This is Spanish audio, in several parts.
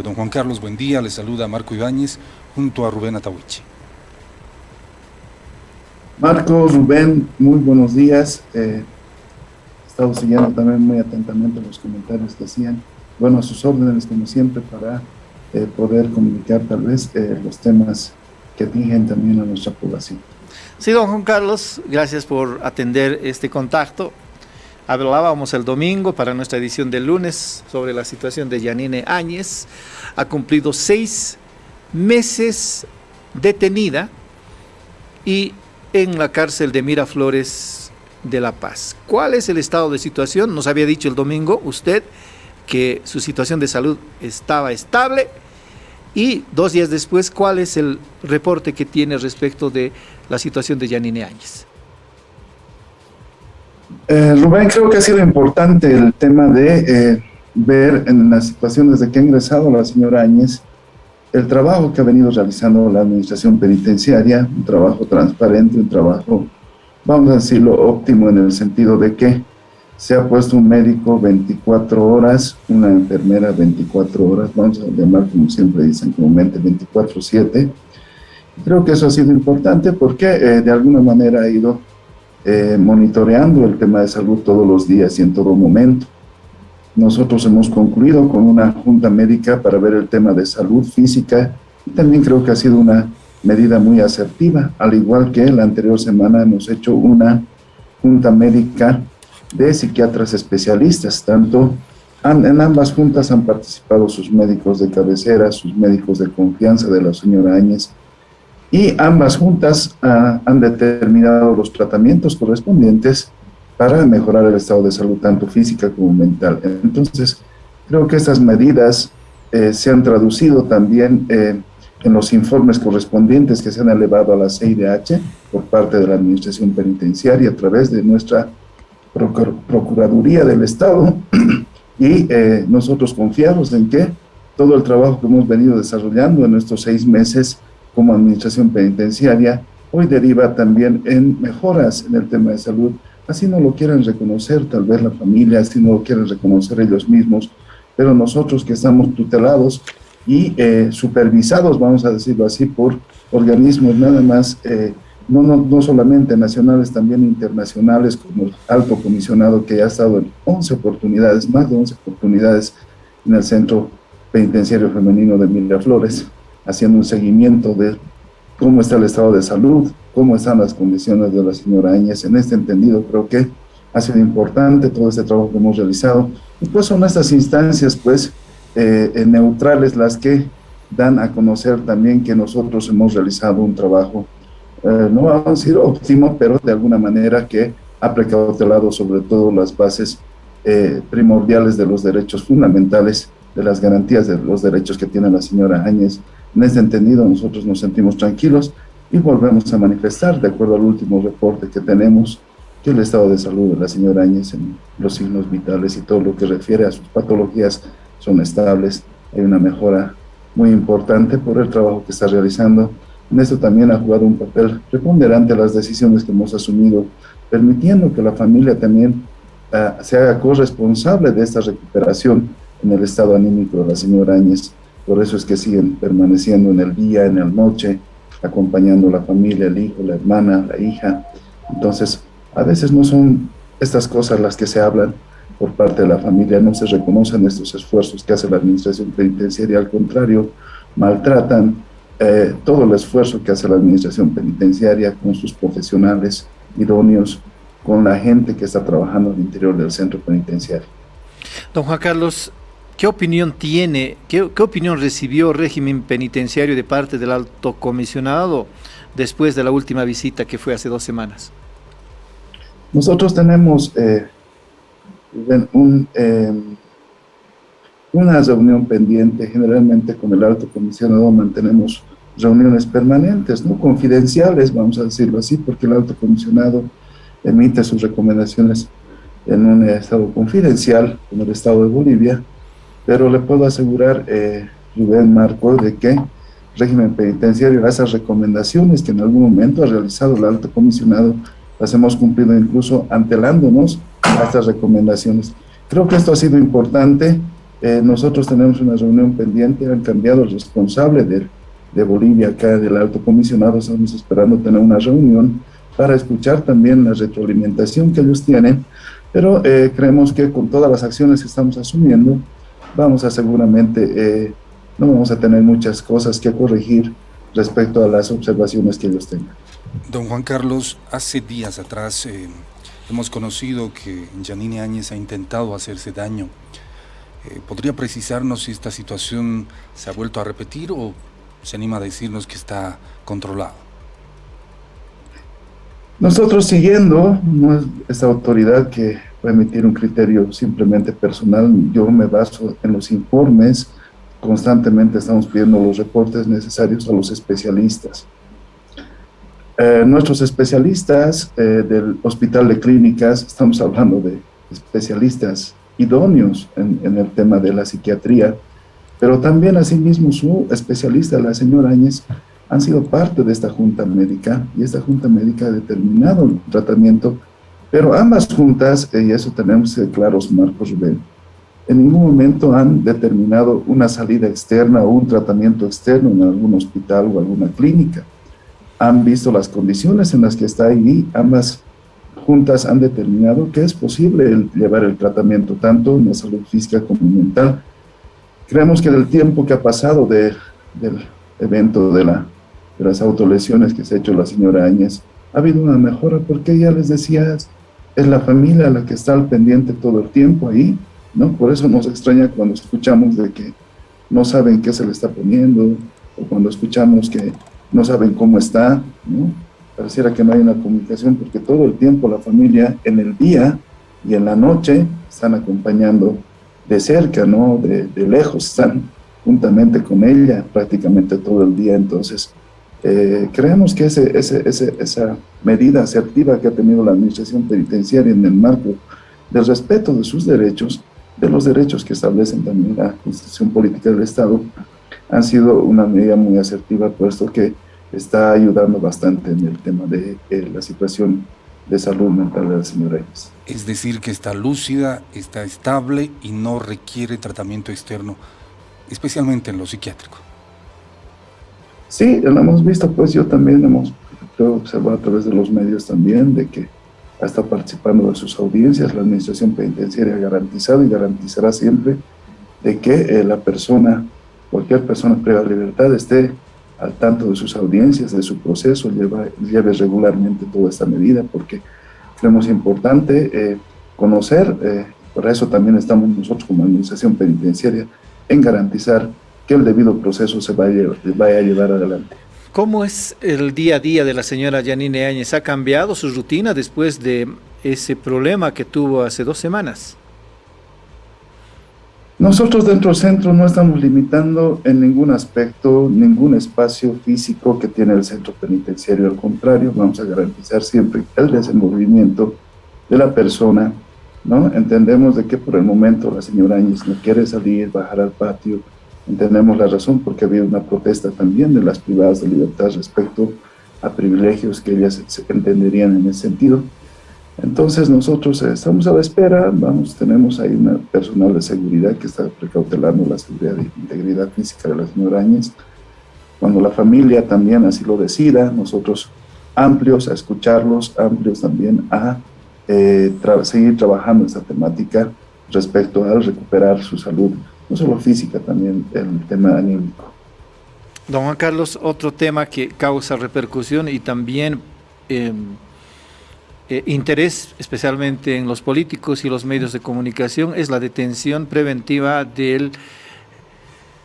Don Juan Carlos, buen día. Le saluda Marco Ibáñez junto a Rubén Atahuichi. Marco, Rubén, muy buenos días. He estado siguiendo también muy atentamente los comentarios que hacían. Bueno, a sus órdenes, como siempre, para poder comunicar tal vez los temas que atingen también a nuestra población. Sí, don Juan Carlos, gracias por atender este contacto. Hablábamos el domingo para nuestra edición del lunes sobre la situación de Yanine Áñez. Ha cumplido 6 meses detenida y en la cárcel de Miraflores de La Paz. ¿Cuál es el estado de situación? Nos había dicho el domingo usted que su situación de salud estaba estable y 2 días después, ¿cuál es el reporte que tiene respecto de la situación de Yanine Áñez? Rubén, creo que ha sido importante el tema de ver en la situación desde que ha ingresado la señora Áñez, el trabajo que ha venido realizando la administración penitenciaria, un trabajo transparente, un trabajo, vamos a decirlo, óptimo en el sentido de que se ha puesto un médico 24 horas, una enfermera 24 horas, vamos a llamar como siempre dicen comúnmente 24/7. Creo que eso ha sido importante porque de alguna manera ha ido monitoreando el tema de salud todos los días y en todo momento. Nosotros hemos concluido con una junta médica para ver el tema de salud física y también creo que ha sido una medida muy asertiva, al igual que la anterior semana hemos hecho una junta médica de psiquiatras especialistas, en ambas juntas han participado sus médicos de cabecera, sus médicos de confianza de la señora Áñez, y ambas juntas han determinado los tratamientos correspondientes para mejorar el estado de salud, tanto física como mental. Entonces, creo que estas medidas se han traducido también en los informes correspondientes que se han elevado a la CIDH por parte de la Administración Penitenciaria a través de nuestra Procuraduría del Estado y nosotros confiamos en que todo el trabajo que hemos venido desarrollando en estos 6 meses como administración penitenciaria, hoy deriva también en mejoras en el tema de salud, así no lo quieren reconocer tal vez la familia, así no lo quieren reconocer ellos mismos, pero nosotros que estamos tutelados y supervisados, vamos a decirlo así, por organismos nada más, no solamente nacionales, también internacionales, como el alto comisionado que ha estado en 11 oportunidades, más de 11 oportunidades en el Centro Penitenciario Femenino de Miraflores, haciendo un seguimiento de cómo está el estado de salud, cómo están las condiciones de la señora Áñez. En este entendido, creo que ha sido importante todo este trabajo que hemos realizado. Y pues son estas instancias, pues, neutrales las que dan a conocer también que nosotros hemos realizado un trabajo, no vamos a decir óptimo, pero de alguna manera que ha precautelado sobre todo las bases primordiales de los derechos fundamentales, de las garantías de los derechos que tiene la señora Áñez. En este entendido, nosotros nos sentimos tranquilos y volvemos a manifestar, de acuerdo al último reporte que tenemos, que el estado de salud de la señora Áñez en los signos vitales y todo lo que refiere a sus patologías son estables. Hay una mejora muy importante por el trabajo que está realizando. En esto también ha jugado un papel preponderante las decisiones que hemos asumido, permitiendo que la familia también se haga corresponsable de esta recuperación en el estado anímico de la señora Áñez. Por eso es que siguen permaneciendo en el día, en la noche, acompañando a la familia, el hijo, la hermana, la hija. Entonces, a veces no son estas cosas las que se hablan por parte de la familia, no se reconocen estos esfuerzos que hace la administración penitenciaria, al contrario, maltratan todo el esfuerzo que hace la administración penitenciaria con sus profesionales idóneos, con la gente que está trabajando al interior del centro penitenciario. Don Juan Carlos, ¿qué opinión tiene, qué opinión recibió el régimen penitenciario de parte del alto comisionado después de la última visita que fue hace 2 semanas? Nosotros tenemos una reunión pendiente, generalmente con el alto comisionado mantenemos reuniones permanentes, no confidenciales, vamos a decirlo así, porque el alto comisionado emite sus recomendaciones en un estado confidencial, como el estado de Bolivia, pero le puedo asegurar, Rubén, Marco, de que el régimen penitenciario, esas recomendaciones que en algún momento ha realizado el alto comisionado, las hemos cumplido incluso antelándonos a estas recomendaciones. Creo que esto ha sido importante Nosotros tenemos una reunión pendiente, han cambiado el responsable de Bolivia acá, del alto comisionado, estamos esperando tener una reunión para escuchar también la retroalimentación que ellos tienen, pero creemos que con todas las acciones que estamos asumiendo, vamos a seguramente, no vamos a tener muchas cosas que corregir respecto a las observaciones que ellos tengan. Don Juan Carlos, hace días atrás hemos conocido que Yanine Áñez ha intentado hacerse daño. ¿Podría precisarnos si esta situación se ha vuelto a repetir o se anima a decirnos que está controlado? Nosotros siguiendo esta autoridad que va a emitir un criterio simplemente personal, yo me baso en los informes, constantemente estamos pidiendo los reportes necesarios a los especialistas. Nuestros especialistas del Hospital de Clínicas, estamos hablando de especialistas idóneos en el tema de la psiquiatría, pero también asimismo su especialista, la señora Áñez, han sido parte de esta junta médica y esta junta médica ha determinado el tratamiento, pero ambas juntas, y eso tenemos claros, Marcos Rubén, en ningún momento han determinado una salida externa o un tratamiento externo en algún hospital o alguna clínica. Han visto las condiciones en las que está ahí, ambas juntas han determinado que es posible llevar el tratamiento tanto en la salud física como mental. Creemos que del tiempo que ha pasado del evento de las autolesiones que se ha hecho la señora Áñez, ha habido una mejora porque ya les decía, es la familia la que está al pendiente todo el tiempo ahí, ¿no? Por eso nos extraña cuando escuchamos de que no saben qué se le está poniendo o cuando escuchamos que no saben cómo está, ¿no? Pareciera que no hay una comunicación porque todo el tiempo la familia en el día y en la noche están acompañando de cerca, ¿no? De lejos, están juntamente con ella prácticamente todo el día. Entonces, creemos que esa medida asertiva que ha tenido la administración penitenciaria en el marco del respeto de sus derechos, de los derechos que establecen también la Constitución Política del Estado, han sido una medida muy asertiva, puesto que está ayudando bastante en el tema de la situación de salud mental de la señora Áñez. Es decir, que está lúcida, está estable y no requiere tratamiento externo, especialmente en lo psiquiátrico. Sí, lo hemos visto, pues yo también hemos observado a través de los medios también de que ha estado participando de sus audiencias. La administración penitenciaria ha garantizado y garantizará siempre de que la persona, cualquier persona privada de libertad, esté al tanto de sus audiencias, de su proceso, lleve regularmente toda esta medida, porque creemos importante conocer, por eso también estamos nosotros como administración penitenciaria en garantizar que el debido proceso se vaya a llevar adelante. ¿Cómo es el día a día de la señora Yanine Áñez? ¿Ha cambiado su rutina después de ese problema que tuvo hace 2 semanas? Nosotros dentro del centro no estamos limitando en ningún aspecto, ningún espacio físico que tiene el centro penitenciario. Al contrario, vamos a garantizar siempre el desenvolvimiento de la persona, ¿no? Entendemos de que por el momento la señora Áñez no quiere salir, bajar al patio. Entendemos la razón porque había una protesta también de las privadas de libertad respecto a privilegios que ellas entenderían en ese sentido. Entonces nosotros estamos a la espera, tenemos ahí una personal de seguridad que está precautelando la seguridad e integridad física de la señora Áñez. Cuando la familia también así lo decida, nosotros amplios a escucharlos, amplios también a seguir trabajando esta temática respecto a recuperar su salud, no solo física, también el tema anímico. Don Juan Carlos, otro tema que causa repercusión y también interés, especialmente en los políticos y los medios de comunicación, es la detención preventiva del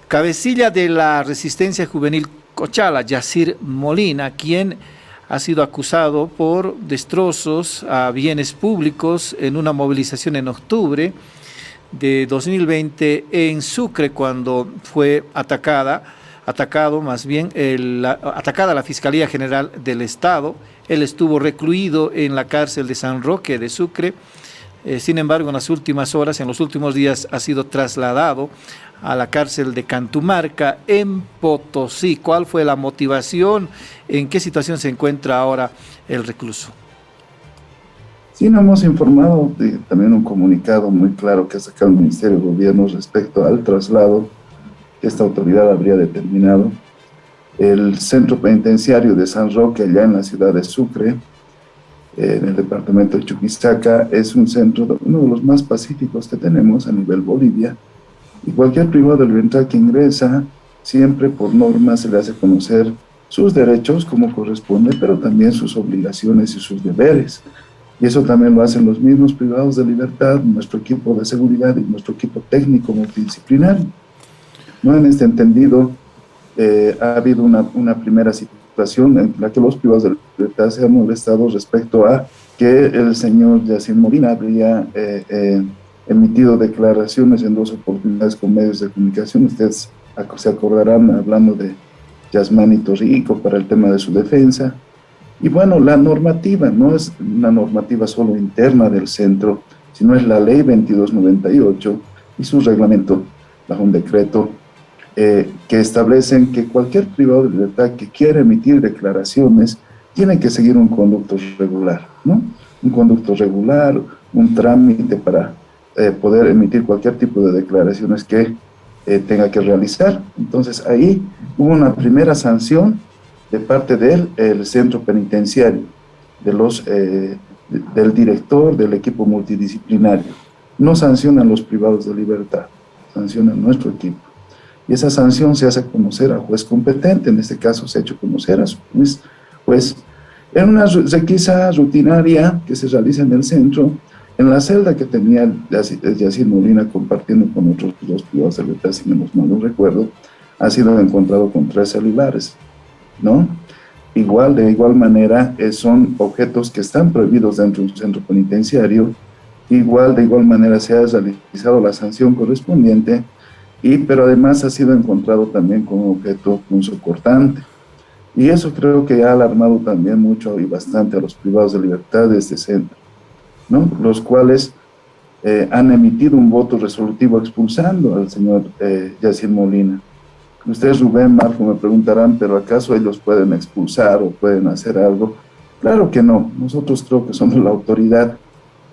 cabecilla de la resistencia juvenil Cochala, Yacir Molina, quien ha sido acusado por destrozos a bienes públicos en una movilización en octubre de 2020 en Sucre, cuando fue atacada la Fiscalía General del Estado. Él estuvo recluido en la cárcel de San Roque de Sucre. Sin embargo, en las últimas horas, en los últimos días, ha sido trasladado a la cárcel de Cantumarca en Potosí. ¿Cuál fue la motivación? ¿En qué situación se encuentra ahora el recluso? Sí, nos hemos informado de también un comunicado muy claro que ha sacado el Ministerio de Gobierno respecto al traslado que esta autoridad habría determinado. El centro penitenciario de San Roque, allá en la ciudad de Sucre, en el departamento de Chuquisaca, es un centro, uno de los más pacíficos que tenemos a nivel Bolivia, y cualquier privado de libertad que ingresa, siempre por norma se le hace conocer sus derechos como corresponde, pero también sus obligaciones y sus deberes. Y eso también lo hacen los mismos privados de libertad, nuestro equipo de seguridad y nuestro equipo técnico multidisciplinario. ¿No? En este entendido, ha habido una primera situación en la que los privados de libertad se han molestado respecto a que el señor Yacine Molina habría emitido declaraciones en 2 oportunidades con medios de comunicación. Ustedes se acordarán hablando de Yasmani Torrico para el tema de su defensa. Y bueno, la normativa no es una normativa solo interna del centro, sino es la ley 2298 y su reglamento bajo un decreto que establecen que cualquier privado de libertad que quiera emitir declaraciones tiene que seguir un conducto regular, ¿no? Un conducto regular, un trámite para poder emitir cualquier tipo de declaraciones que tenga que realizar. Entonces ahí hubo una primera sanción de parte del centro penitenciario, del director del equipo multidisciplinario. No sancionan los privados de libertad, sancionan nuestro equipo. Y esa sanción se hace conocer al juez competente, en este caso se ha hecho conocer a su juez en una requisa rutinaria que se realiza en el centro, en la celda que tenía Yacine Molina compartiendo con otros 2 privados de libertad, si menos mal no recuerdo, ha sido encontrado con 3 celulares, ¿no? De igual manera, son objetos que están prohibidos dentro de un centro penitenciario. De igual manera se ha realizado la sanción correspondiente, pero además ha sido encontrado también con un objeto punzocortante. Y eso creo que ha alarmado también mucho y bastante a los privados de libertad de este centro, ¿no? Los cuales han emitido un voto resolutivo expulsando al señor Yacine Molina. Ustedes, Rubén, Marco, me preguntarán, ¿pero acaso ellos pueden expulsar o pueden hacer algo? Claro que no, nosotros creo que somos la autoridad,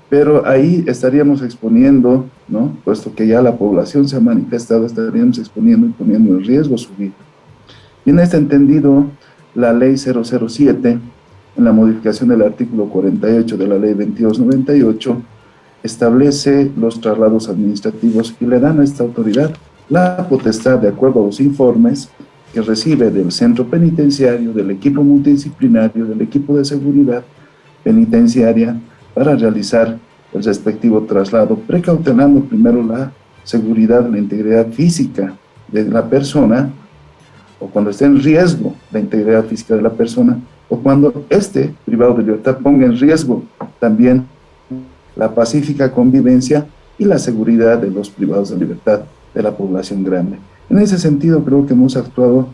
pero ahí estaríamos exponiendo, ¿no? Puesto que ya la población se ha manifestado, estaríamos exponiendo y poniendo en riesgo su vida. Y en este entendido, la ley 007, en la modificación del artículo 48 de la ley 2298, establece los traslados administrativos y le dan a esta autoridad la potestad, de acuerdo a los informes que recibe del centro penitenciario, del equipo multidisciplinario, del equipo de seguridad penitenciaria, para realizar el respectivo traslado, precautelando primero la seguridad, la integridad física de la persona, o cuando esté en riesgo la integridad física de la persona, o cuando este privado de libertad ponga en riesgo también la pacífica convivencia y la seguridad de los privados de libertad de la población grande. En ese sentido creo que hemos actuado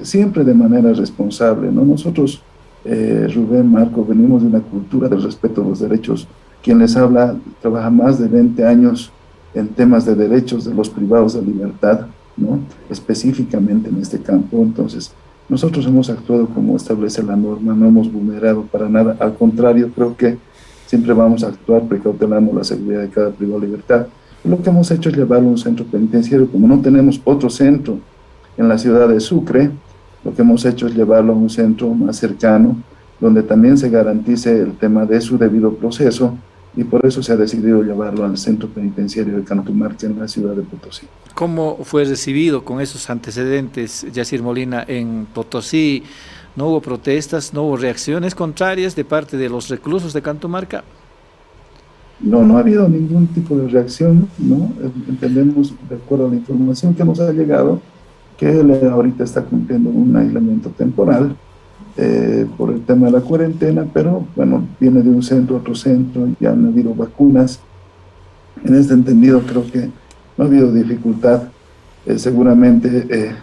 siempre de manera responsable, ¿no? Nosotros, Rubén, Marco, venimos de una cultura del respeto a los derechos. Quien les habla trabaja más de 20 años en temas de derechos de los privados de libertad, ¿no? Específicamente en este campo. Entonces, nosotros hemos actuado como establece la norma, no hemos vulnerado para nada. Al contrario, creo que siempre vamos a actuar precautelando la seguridad de cada privado de libertad. Lo que hemos hecho es llevarlo a un centro penitenciario. Como no tenemos otro centro en la ciudad de Sucre, lo que hemos hecho es llevarlo a un centro más cercano, donde también se garantice el tema de su debido proceso, y por eso se ha decidido llevarlo al centro penitenciario de Cantumarca en la ciudad de Potosí. ¿Cómo fue recibido con esos antecedentes Yacine Molina en Potosí? ¿No hubo protestas, no hubo reacciones contrarias de parte de los reclusos de Cantumarca? No ha habido ningún tipo de reacción, ¿no? Entendemos, de acuerdo a la información que nos ha llegado, que él ahorita está cumpliendo un aislamiento temporal por el tema de la cuarentena, pero bueno, viene de un centro a otro centro, ya han habido vacunas. En este entendido creo que no ha habido dificultad. Seguramente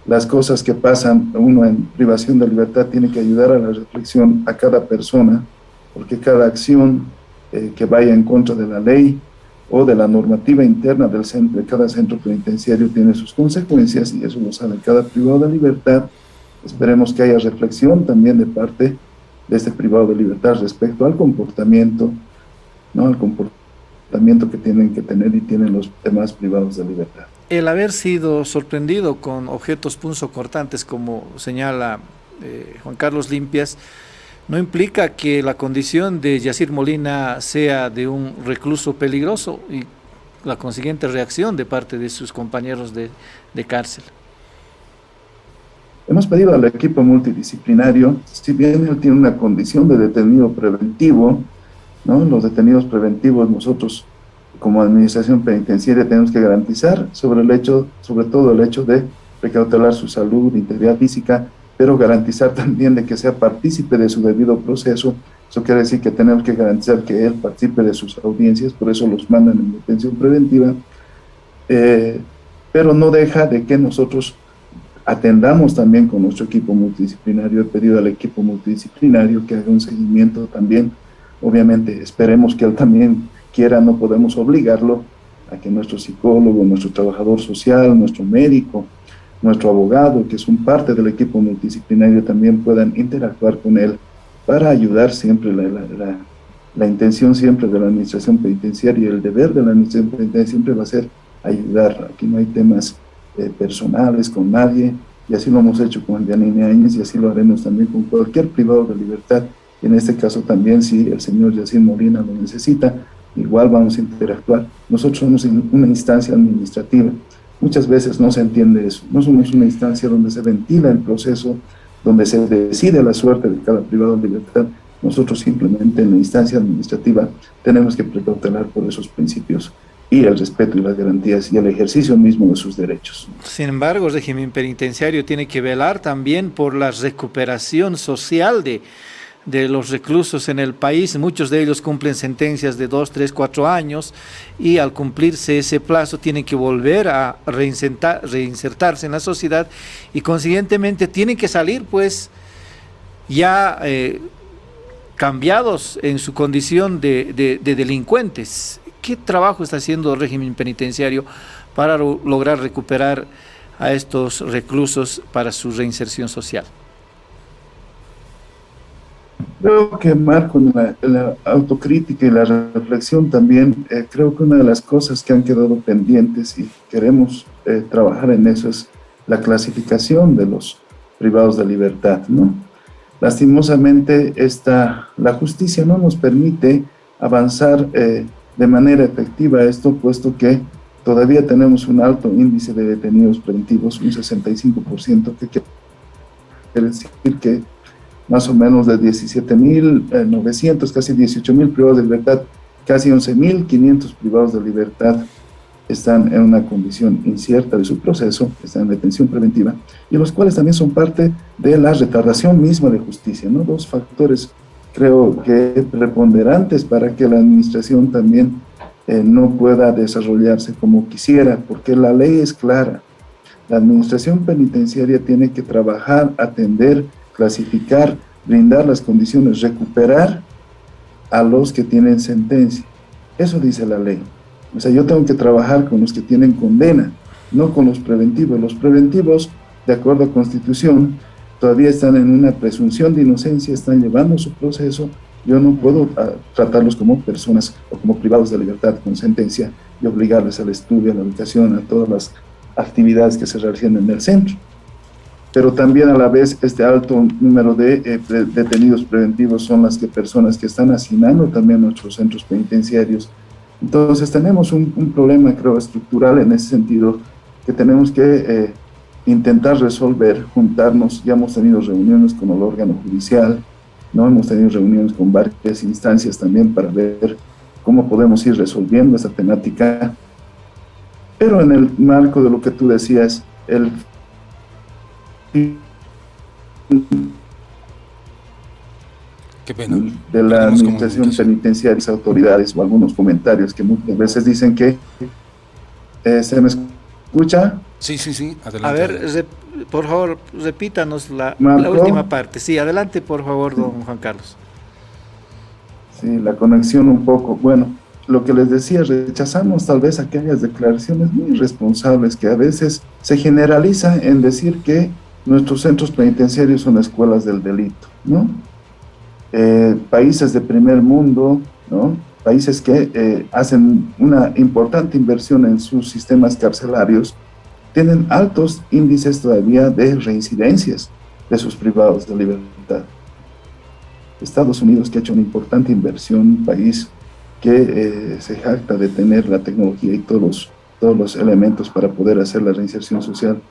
las cosas que pasan uno en privación de libertad tiene que ayudar a la reflexión a cada persona, porque cada acción que vaya en contra de la ley o de la normativa interna del centro, de cada centro penitenciario, tiene sus consecuencias, y eso lo sabe cada privado de libertad. Esperemos que haya reflexión también de parte de este privado de libertad respecto al comportamiento, ¿no? Al comportamiento que tienen que tener y tienen los demás privados de libertad. El haber sido sorprendido con objetos punzocortantes, como señala Juan Carlos Limpias, no implica que la condición de Yacir Molina sea de un recluso peligroso y la consiguiente reacción de parte de sus compañeros de cárcel. Hemos pedido al equipo multidisciplinario, si bien él tiene una condición de detenido preventivo, ¿no? Los detenidos preventivos nosotros como administración penitenciaria tenemos que garantizar sobre todo el hecho de precautelar su salud, integridad física, pero garantizar también de que sea partícipe de su debido proceso. Eso quiere decir que tenemos que garantizar que él participe de sus audiencias, por eso los mandan en detención preventiva, pero no deja de que nosotros atendamos también con nuestro equipo multidisciplinario. He pedido al equipo multidisciplinario que haga un seguimiento también. Obviamente esperemos que él también quiera, no podemos obligarlo a que nuestro psicólogo, nuestro trabajador social, nuestro médico, nuestro abogado, que son parte del equipo multidisciplinario, también puedan interactuar con él para ayudar siempre. La intención siempre de la administración penitenciaria y el deber de la administración penitenciaria siempre va a ser ayudar. Aquí no hay temas personales con nadie, y así lo hemos hecho con Yanine Áñez y así lo haremos también con cualquier privado de libertad. En este caso también, si el señor Yacir Molina lo necesita, igual vamos a interactuar. Nosotros somos una instancia administrativa. Muchas veces no se entiende eso. No somos una instancia donde se ventila el proceso, donde se decide la suerte de cada privado de libertad. Nosotros simplemente en la instancia administrativa tenemos que precautelar por esos principios y el respeto y las garantías y el ejercicio mismo de sus derechos. Sin embargo, el régimen penitenciario tiene que velar también por la recuperación social de los reclusos en el país. Muchos de ellos cumplen sentencias de 2, 3, 4 años y al cumplirse ese plazo tienen que volver a reinsertarse en la sociedad y consiguientemente tienen que salir pues ya cambiados en su condición de delincuentes. ¿Qué trabajo está haciendo el régimen penitenciario para lograr recuperar a estos reclusos para su reinserción social? Creo que, Marco, en la autocrítica y la reflexión también, creo que una de las cosas que han quedado pendientes y queremos trabajar en eso es la clasificación de los privados de libertad, ¿no? Lastimosamente, la justicia no nos permite avanzar de manera efectiva esto, puesto que todavía tenemos un alto índice de detenidos preventivos, un 65%, que quiere decir que más o menos de 17.900, casi 18.000 privados de libertad, casi 11.500 privados de libertad están en una condición incierta de su proceso, están en detención preventiva, y los cuales también son parte de la retardación misma de justicia, ¿no? Dos factores, creo que preponderantes para que la administración también no pueda desarrollarse como quisiera, porque la ley es clara. La administración penitenciaria tiene que trabajar, atender, clasificar, brindar las condiciones, recuperar a los que tienen sentencia. Eso dice la ley. O sea, yo tengo que trabajar con los que tienen condena, no con los preventivos. Los preventivos, de acuerdo a Constitución, todavía están en una presunción de inocencia, están llevando su proceso. Yo no puedo tratarlos como personas o como privados de libertad con sentencia y obligarles al estudio, a la educación, a todas las actividades que se realizan en el centro. Pero también a la vez este alto número de detenidos preventivos son las personas que están hacinando también nuestros centros penitenciarios. Entonces tenemos un problema, creo, estructural en ese sentido, que tenemos que intentar resolver, juntarnos. Ya hemos tenido reuniones con el órgano judicial, ¿no? Hemos tenido reuniones con varias instancias también para ver cómo podemos ir resolviendo esta temática. Pero en el marco de lo que tú decías, Qué pena. De la administración penitenciaria, las autoridades o algunos comentarios que muchas veces dicen que ¿se me escucha? Sí, adelante. A ver, por favor, repítanos la última parte. Sí, adelante, por favor, don Juan Carlos. Sí, la conexión un poco. Bueno, lo que les decía, rechazamos tal vez aquellas declaraciones muy irresponsables que a veces se generaliza en decir que nuestros centros penitenciarios son escuelas del delito, ¿no? países de primer mundo, ¿no? Países que hacen una importante inversión en sus sistemas carcelarios, tienen altos índices todavía de reincidencias de sus privados de libertad. Estados Unidos, que ha hecho una importante inversión, un país que se jacta de tener la tecnología y todos los elementos para poder hacer la reinserción social,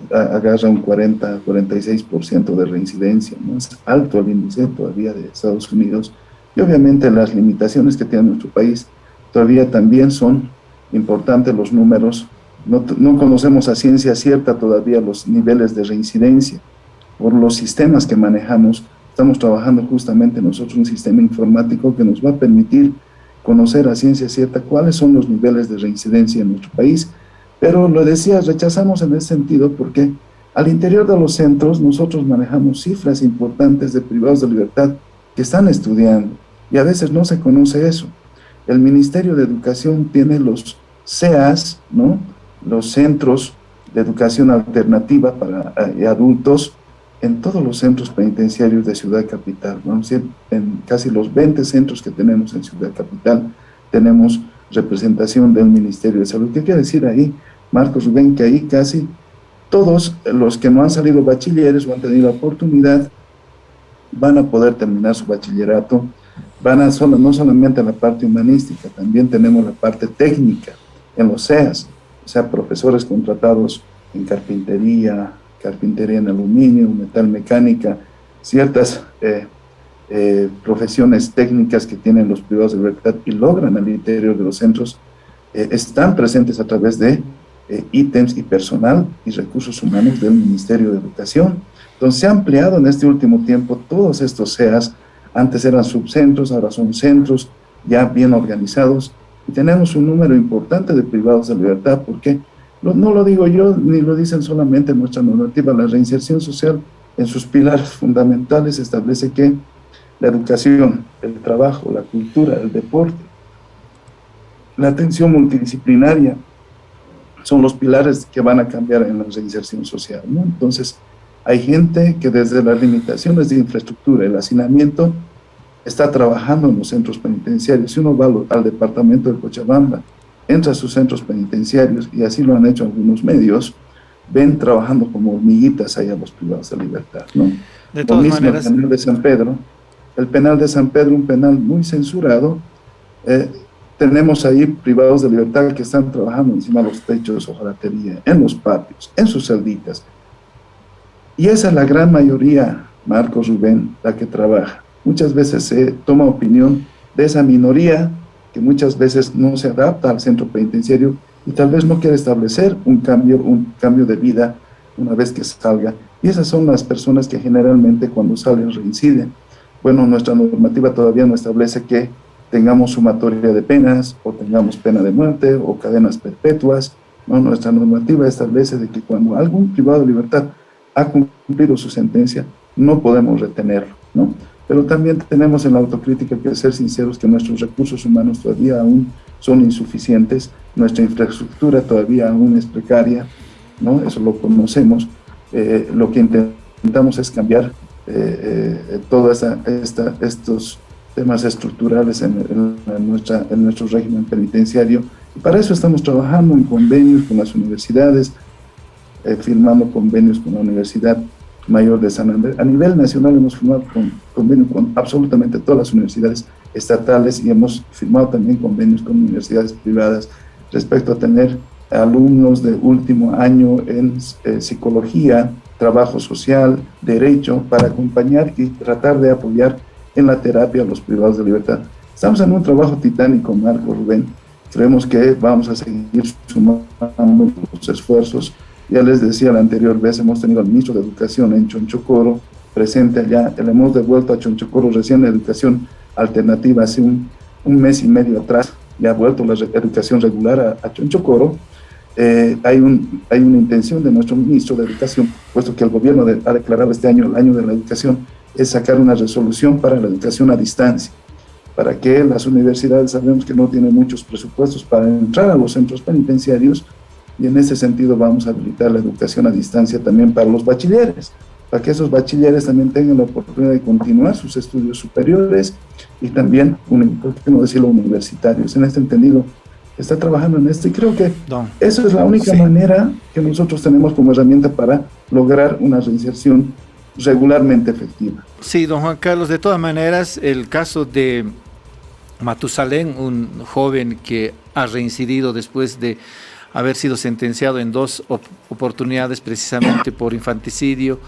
agarra un 40-46% de reincidencia, ¿no? Es alto el índice todavía de Estados Unidos, y obviamente las limitaciones que tiene nuestro país todavía también son importantes los números. No conocemos a ciencia cierta todavía los niveles de reincidencia. Por los sistemas que manejamos, estamos trabajando justamente nosotros un sistema informático que nos va a permitir conocer a ciencia cierta cuáles son los niveles de reincidencia en nuestro país. Pero lo decía, rechazamos en ese sentido porque al interior de los centros nosotros manejamos cifras importantes de privados de libertad que están estudiando y a veces no se conoce eso. El Ministerio de Educación tiene los CEAs, ¿no? Los centros de educación alternativa para adultos en todos los centros penitenciarios de Ciudad Capital. Vamos a decir, en casi los 20 centros que tenemos en Ciudad Capital tenemos representación del Ministerio de Salud. ¿Qué quiere decir ahí, Marcos Rubén? Que ahí casi todos los que no han salido bachilleres o han tenido la oportunidad van a poder terminar su bachillerato, no solamente a la parte humanística, también tenemos la parte técnica en los CEAS, o sea, profesores contratados en carpintería en aluminio, metal mecánica, ciertas profesiones técnicas que tienen los privados de libertad y logran al interior de los centros, están presentes a través de ítems y personal y recursos humanos del Ministerio de Educación. Entonces se ha ampliado en este último tiempo todos estos CEAs. Antes eran subcentros, ahora son centros ya bien organizados y tenemos un número importante de privados de libertad, porque no lo digo yo ni lo dicen solamente nuestra normativa. La reinserción social en sus pilares fundamentales establece que la educación, el trabajo, la cultura, el deporte, la atención multidisciplinaria son los pilares que van a cambiar en la reinserción social, ¿no? Entonces, hay gente que desde las limitaciones de infraestructura, el hacinamiento, está trabajando en los centros penitenciarios. Si uno va al departamento de Cochabamba, entra a sus centros penitenciarios, y así lo han hecho algunos medios, ven trabajando como hormiguitas ahí a los privados de libertad, ¿no? De todas maneras, el penal de San Pedro, un penal muy censurado, tenemos ahí privados de libertad que están trabajando encima de los techos, hojalatería, en los patios, en sus celditas. Y esa es la gran mayoría, Marcos Rubén, la que trabaja. Muchas veces se toma opinión de esa minoría que muchas veces no se adapta al centro penitenciario y tal vez no quiere establecer un cambio de vida una vez que salga. Y esas son las personas que generalmente cuando salen reinciden. Bueno, nuestra normativa todavía no establece que tengamos sumatoria de penas o tengamos pena de muerte o cadenas perpetuas, ¿no? Nuestra normativa establece de que cuando algún privado de libertad ha cumplido su sentencia, no podemos retenerlo, ¿no? Pero también tenemos en la autocrítica que ser sinceros que nuestros recursos humanos todavía aún son insuficientes, nuestra infraestructura todavía aún es precaria, ¿no? Eso lo conocemos. Lo que intentamos es cambiar todos estos temas estructurales en nuestro régimen penitenciario, y para eso estamos trabajando en convenios con las universidades, firmando convenios con la Universidad Mayor de San Andrés. A nivel nacional hemos firmado convenios con absolutamente todas las universidades estatales y hemos firmado también convenios con universidades privadas respecto a tener alumnos de último año en psicología, trabajo social, derecho, para acompañar y tratar de apoyar en la terapia a los privados de libertad. Estamos en un trabajo titánico, Marco Rubén. Creemos que vamos a seguir sumando los esfuerzos. Ya les decía la anterior vez, hemos tenido al ministro de Educación en Chonchocoro presente allá. Le hemos devuelto a Chonchocoro recién la educación alternativa hace un mes y medio atrás. Ya ha vuelto la educación regular a Chonchocoro. Hay una intención de nuestro ministro de Educación, puesto que el gobierno ha declarado este año el año de la educación, es sacar una resolución para la educación a distancia, para que las universidades, sabemos que no tienen muchos presupuestos para entrar a los centros penitenciarios, y en ese sentido vamos a habilitar la educación a distancia también para los bachilleres para que esos bachilleres también tengan la oportunidad de continuar sus estudios superiores y también, ¿por qué no decirlo, universitarios? En este entendido, está trabajando en esto y creo que eso es la única manera que nosotros tenemos como herramienta para lograr una reinserción regularmente efectiva. Sí, don Juan Carlos, de todas maneras, el caso de Matusalén, un joven que ha reincidido después de haber sido sentenciado en 2 oportunidades precisamente por infanticidio,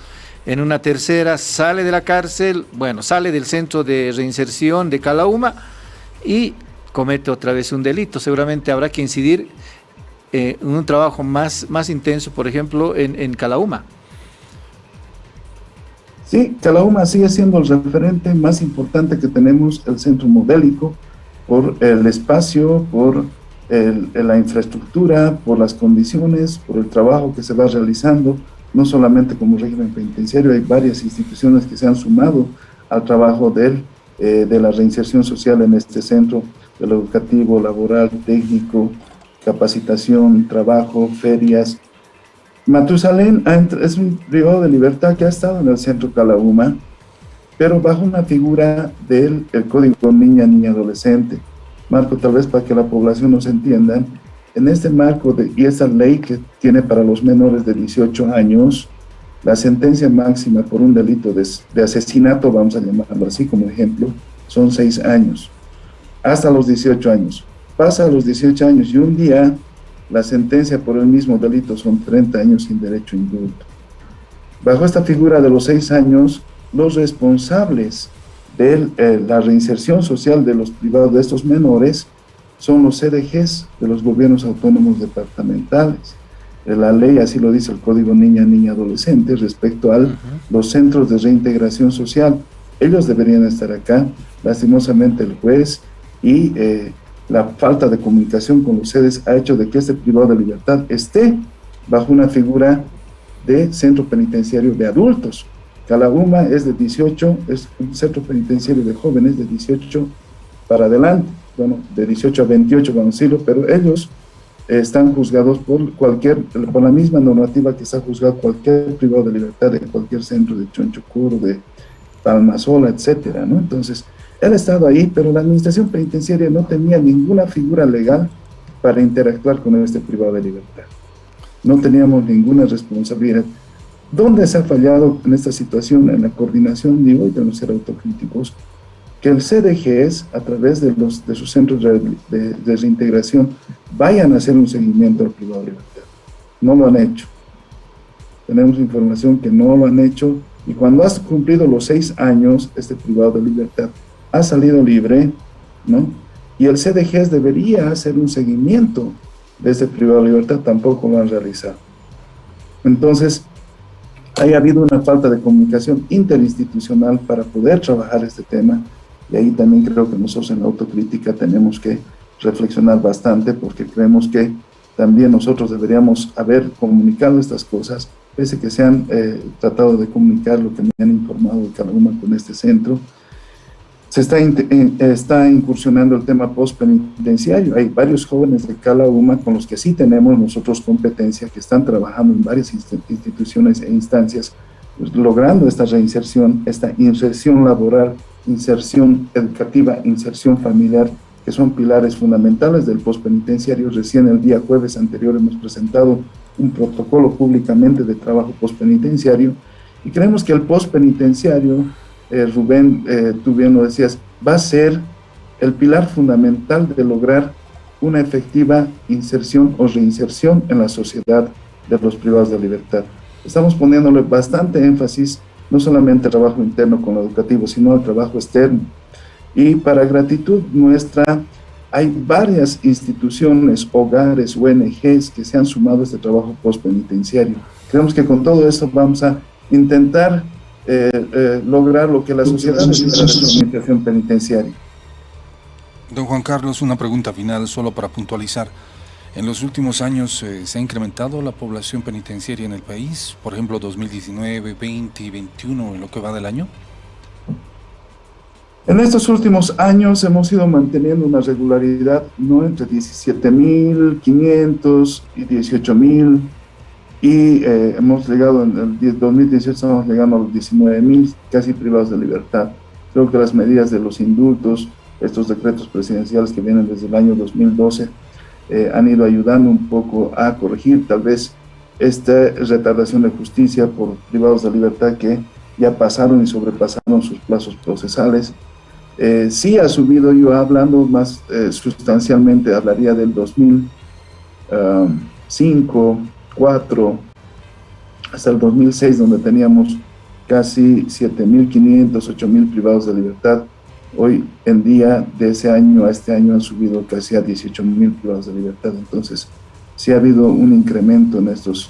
en una tercera sale de la cárcel, sale del centro de reinserción de Calauma y comete otra vez un delito. Seguramente habrá que incidir en un trabajo más intenso, por ejemplo, en Calauma. Sí, Calauma sigue siendo el referente más importante que tenemos, el centro modélico, por el espacio, por la infraestructura, por las condiciones, por el trabajo que se va realizando, no solamente como régimen penitenciario, hay varias instituciones que se han sumado al trabajo de la reinserción social en este centro, del educativo, laboral, técnico, capacitación, trabajo, ferias. Matusalén es un privado de libertad que ha estado en el centro Calauma, pero bajo una figura del Código Niña Adolescente. Marco, tal vez para que la población nos entienda, en este marco y esa ley que tiene para los menores de 18 años, la sentencia máxima por un delito de asesinato, vamos a llamarlo así como ejemplo, son 6 años, hasta los 18 años. Pasa a los 18 años y un día la sentencia por el mismo delito son 30 años sin derecho a indulto. Bajo esta figura de los 6 años, los responsables de la reinserción social de los privados de estos menores son los CDGs de los gobiernos autónomos departamentales. La ley así lo dice el Código Niña Adolescente respecto a los centros de reintegración social. Ellos deberían estar acá. Lastimosamente el juez y la falta de comunicación con los sedes ha hecho de que este privado de libertad esté bajo una figura de centro penitenciario de adultos. Calauma es de 18, es un centro penitenciario de jóvenes de 18 para adelante, de 18 a 28 vamos a decirlo, pero ellos están juzgados por la misma normativa que está juzgado cualquier privado de libertad de cualquier centro de Chonchocuro, de Palmasola, etcétera, ¿no? Entonces, él ha estado ahí, pero la administración penitenciaria no tenía ninguna figura legal para interactuar con este privado de libertad. No teníamos ninguna responsabilidad. ¿Dónde se ha fallado en esta situación? En la coordinación, digo, y de no ser autocríticos, que el CDGs, a través de sus centros de reintegración, vayan a hacer un seguimiento al privado de libertad. No lo han hecho. Tenemos información que no lo han hecho, y cuando has cumplido los 6 años, este privado de libertad ha salido libre, ¿no? Y el CDGs debería hacer un seguimiento de este privado de libertad, tampoco lo han realizado. Entonces, ha habido una falta de comunicación interinstitucional para poder trabajar este tema, y ahí también creo que nosotros en la autocrítica tenemos que reflexionar bastante, porque creemos que también nosotros deberíamos haber comunicado estas cosas, pese que se han tratado de comunicar lo que me han informado de Calauma con este centro. Se está incursionando el tema postpenitenciario. Hay varios jóvenes de Calauma con los que sí tenemos nosotros competencia, que están trabajando en varias instituciones e instancias, pues, logrando esta reinserción, esta inserción laboral, inserción educativa, inserción familiar, que son pilares fundamentales del postpenitenciario. Recién el día jueves anterior hemos presentado un protocolo públicamente de trabajo postpenitenciario, y creemos que el postpenitenciario, Rubén, tú bien lo decías, va a ser el pilar fundamental de lograr una efectiva inserción o reinserción en la sociedad de los privados de libertad. Estamos poniéndole bastante énfasis, no solamente al trabajo interno con lo educativo, sino al trabajo externo. Y para gratitud nuestra, hay varias instituciones, hogares, ONGs que se han sumado a este trabajo postpenitenciario. Creemos que con todo esto vamos a intentar lograr lo que la sociedad necesita de la administración penitenciaria. Don Juan Carlos, una pregunta final solo para puntualizar. ¿En los últimos años se ha incrementado la población penitenciaria en el país? Por ejemplo, 2019, 20 y 21, en lo que va del año. En estos últimos años hemos ido manteniendo una regularidad, ¿no?, entre 17.500 y 18.000. y hemos llegado en el 2018, estamos llegando a los 19.000 casi privados de libertad. Creo que las medidas de los indultos, estos decretos presidenciales que vienen desde el año 2012, han ido ayudando un poco a corregir tal vez esta retardación de justicia por privados de libertad que ya pasaron y sobrepasaron sus plazos procesales. Sí ha subido, yo hablando más sustancialmente, hablaría del 2005, 4, hasta el 2006, donde teníamos casi 7.500, 8.000 privados de libertad. Hoy en día, de ese año a este año, han subido casi a 18.000 privados de libertad. Entonces, sí ha habido un incremento en estos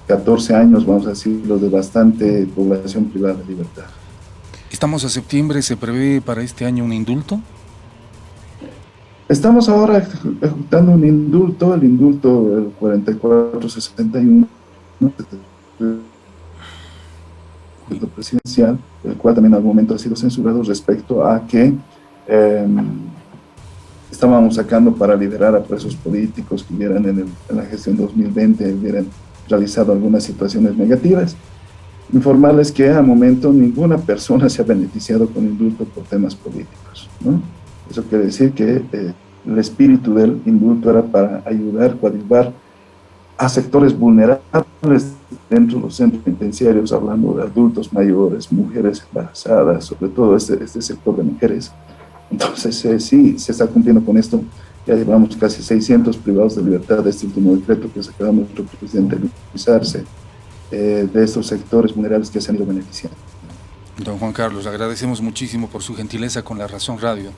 14 años, vamos a decirlo, de bastante población privada de libertad. Estamos a septiembre, ¿se prevé para este año un indulto? Estamos ahora ejecutando un indulto, el indulto del 4461, ¿no? Presidencial, el cual también en algún momento ha sido censurado respecto a que estábamos sacando para liberar a presos políticos que hubieran en la gestión 2020 hubieran realizado algunas situaciones negativas. Informarles que a momento ninguna persona se ha beneficiado con indulto por temas políticos, ¿no? Eso quiere decir que el espíritu del indulto era para ayudar, coadyuvar a sectores vulnerables dentro de los centros penitenciarios, hablando de adultos mayores, mujeres embarazadas, sobre todo este sector de mujeres. Entonces, sí, se está cumpliendo con esto. Ya llevamos casi 600 privados de libertad de este último decreto que sacaba nuestro presidente beneficiarse de estos sectores vulnerables que se han ido beneficiando. Don Juan Carlos, agradecemos muchísimo por su gentileza con La Razón Radio.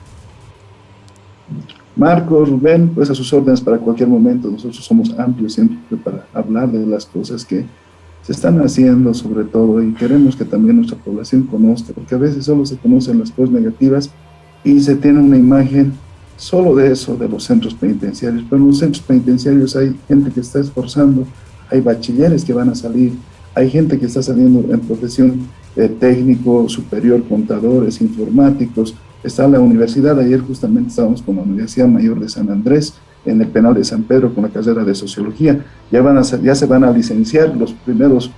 Marco, Rubén, pues a sus órdenes para cualquier momento. Nosotros somos amplios siempre para hablar de las cosas que se están haciendo sobre todo y queremos que también nuestra población conozca, porque a veces solo se conocen las cosas negativas y se tiene una imagen solo de eso, de los centros penitenciarios. Pero en los centros penitenciarios hay gente que está esforzando, hay bachilleres que van a salir, hay gente que está saliendo en profesión técnico, superior, contadores, informáticos. Está la universidad, ayer justamente estábamos con la Universidad Mayor de San Andrés, en el penal de San Pedro, con la carrera de Sociología. Ya se van a licenciar los primeros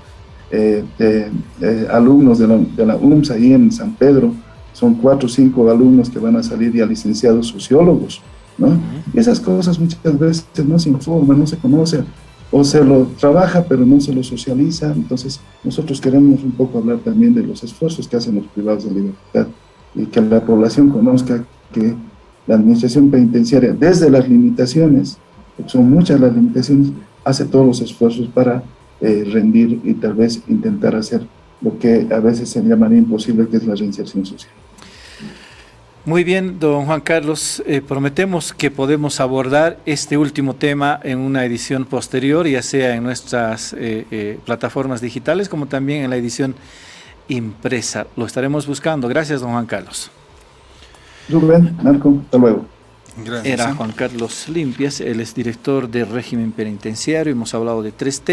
alumnos de la UMS ahí en San Pedro. Son 4 o 5 alumnos que van a salir ya licenciados sociólogos, ¿no? Y esas cosas muchas veces no se informan, no se conocen, o se lo trabaja pero no se lo socializa. Entonces nosotros queremos un poco hablar también de los esfuerzos que hacen los privados de libertad y que la población conozca que la administración penitenciaria, desde las limitaciones, porque son muchas las limitaciones, hace todos los esfuerzos para rendir y tal vez intentar hacer lo que a veces se llamaría imposible, que es la reinserción social. Muy bien, don Juan Carlos, prometemos que podemos abordar este último tema en una edición posterior, ya sea en nuestras plataformas digitales como también en la edición impresa. Lo estaremos buscando. Gracias, don Juan Carlos. Rubén, Marco, hasta luego. Gracias. Era Juan Carlos Limpias, él es director de régimen penitenciario. Hemos hablado de 3 temas.